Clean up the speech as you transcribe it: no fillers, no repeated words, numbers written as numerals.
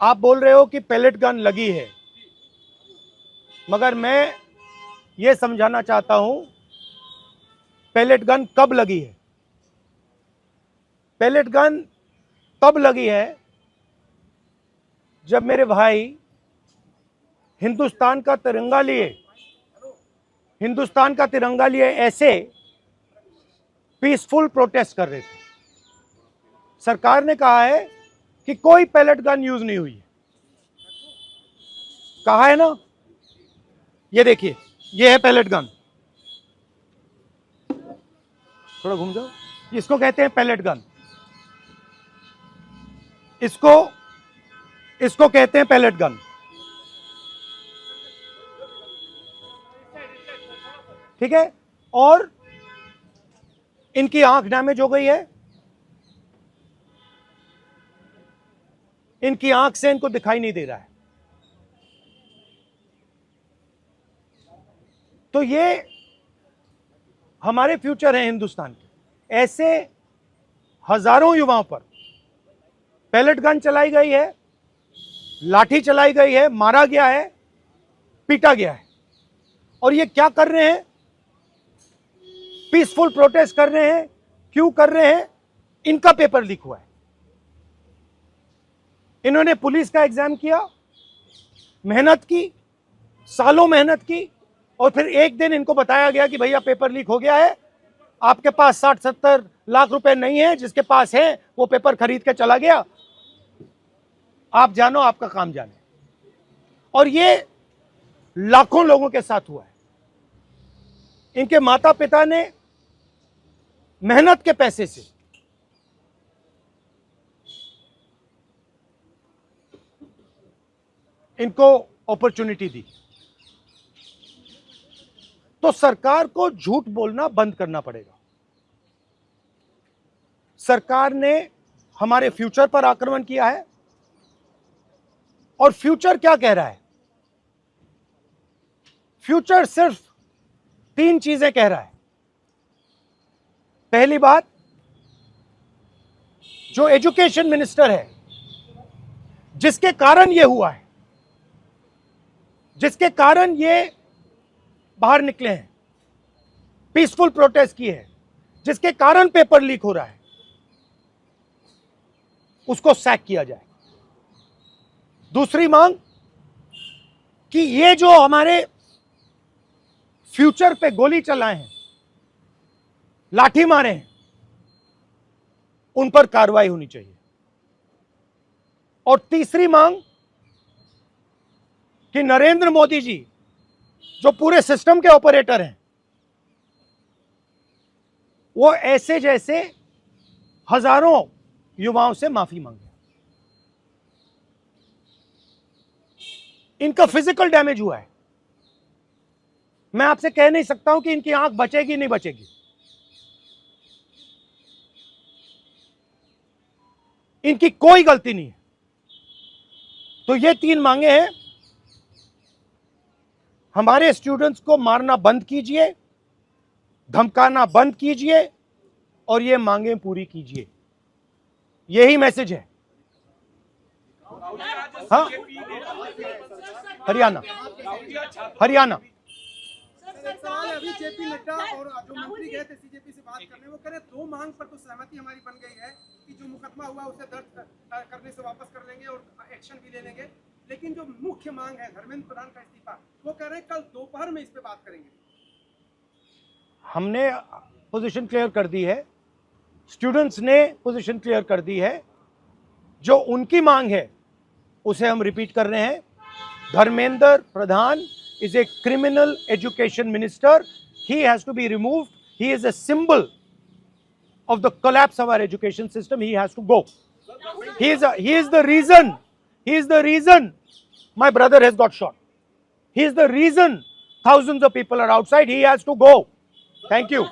आप बोल रहे हो कि पैलेट गन लगी है, मगर मैं ये समझाना चाहता हूं पैलेट गन कब लगी है। पैलेट गन तब लगी है जब मेरे भाई हिंदुस्तान का तिरंगा लिए ऐसे पीसफुल प्रोटेस्ट कर रहे थे। सरकार ने कहा है कि कोई पैलेट गन यूज नहीं हुई है, कहा है ना। ये देखिए, ये है पैलेट गन, थोड़ा घूम जाओ। इसको कहते हैं पैलेट गन, इसको कहते हैं पैलेट गन। ठीक है, और इनकी आंख डैमेज हो गई है, इनकी आंख से इनको दिखाई नहीं दे रहा है। तो ये हमारे फ्यूचर हैं हिंदुस्तान के। ऐसे हजारों युवाओं पर पैलेट गन चलाई गई है, लाठी चलाई गई है, मारा गया है, पीटा गया है। और ये क्या कर रहे हैं? पीसफुल प्रोटेस्ट कर रहे हैं। क्यों कर रहे हैं? इनका पेपर लीक हुआ है। इन्होंने पुलिस का एग्जाम किया, मेहनत की, सालों मेहनत की, और फिर एक दिन इनको बताया गया कि भैया पेपर लीक हो गया है, आपके पास 60-70 लाख रुपए नहीं है, जिसके पास है वो पेपर खरीद के चला गया, आप जानो, आपका काम जाने। और ये लाखों लोगों के साथ हुआ है। इनके माता पिता ने मेहनत के पैसे से इनको अपॉर्चुनिटी दी। तो सरकार को झूठ बोलना बंद करना पड़ेगा। सरकार ने हमारे फ्यूचर पर आक्रमण किया है, और फ्यूचर क्या कह रहा है? फ्यूचर सिर्फ 3 चीजें कह रहा है। पहली बात, जो एजुकेशन मिनिस्टर है, जिसके कारण यह हुआ है, जिसके कारण ये बाहर निकले हैं, पीसफुल प्रोटेस्ट किए हैं, जिसके कारण पेपर लीक हो रहा है, उसको सैक किया जाए। दूसरी मांग कि ये जो हमारे फ्यूचर पे गोली चलाए हैं, लाठी मारे हैं, उन पर कार्रवाई होनी चाहिए। और तीसरी मांग कि नरेंद्र मोदी जी, जो पूरे सिस्टम के ऑपरेटर हैं, वो ऐसे जैसे हजारों युवाओं से माफी मांगे। इनका फिजिकल डैमेज हुआ है। मैं आपसे कह नहीं सकता हूं कि इनकी आंख बचेगी नहीं बचेगी। इनकी कोई गलती नहीं है। तो ये 3 मांगे हैं। हमारे स्टूडेंट्स को मारना बंद कीजिए, धमकाना बंद कीजिए, और ये मांगे पूरी कीजिए। यही मैसेज है। हाँ, हरियाणा सवाल अभी जेपी नड्डा और जो मंत्री गए थे सीजेपी से बात करने, वो कह रहे 2 मांग पर तो सहमति हमारी बन गई है कि जो मुकदमा हुआ उसे दर्ज करने से वापस कर लेंगे और एक्शन भी ले लेंगे, लेकिन जो मुख्य मांग है धर्मेंद्र प्रधान का इस्तीफा, वो कह रहे हैं कल दोपहर में इस पे बात करेंगे। हमने पोजीशन क्लियर कर दी है, स्टूडेंट्स ने पोजीशन क्लियर कर दी है। जो उनकी मांग है उसे हम रिपीट कर रहे हैं। Dharmendra Pradhan is a criminal education minister. He has to be removed. He is a symbol of the collapse of our education system. He has to go. He is the reason my brother has got shot. He is the reason thousands of people are outside. He has to go. Thank you.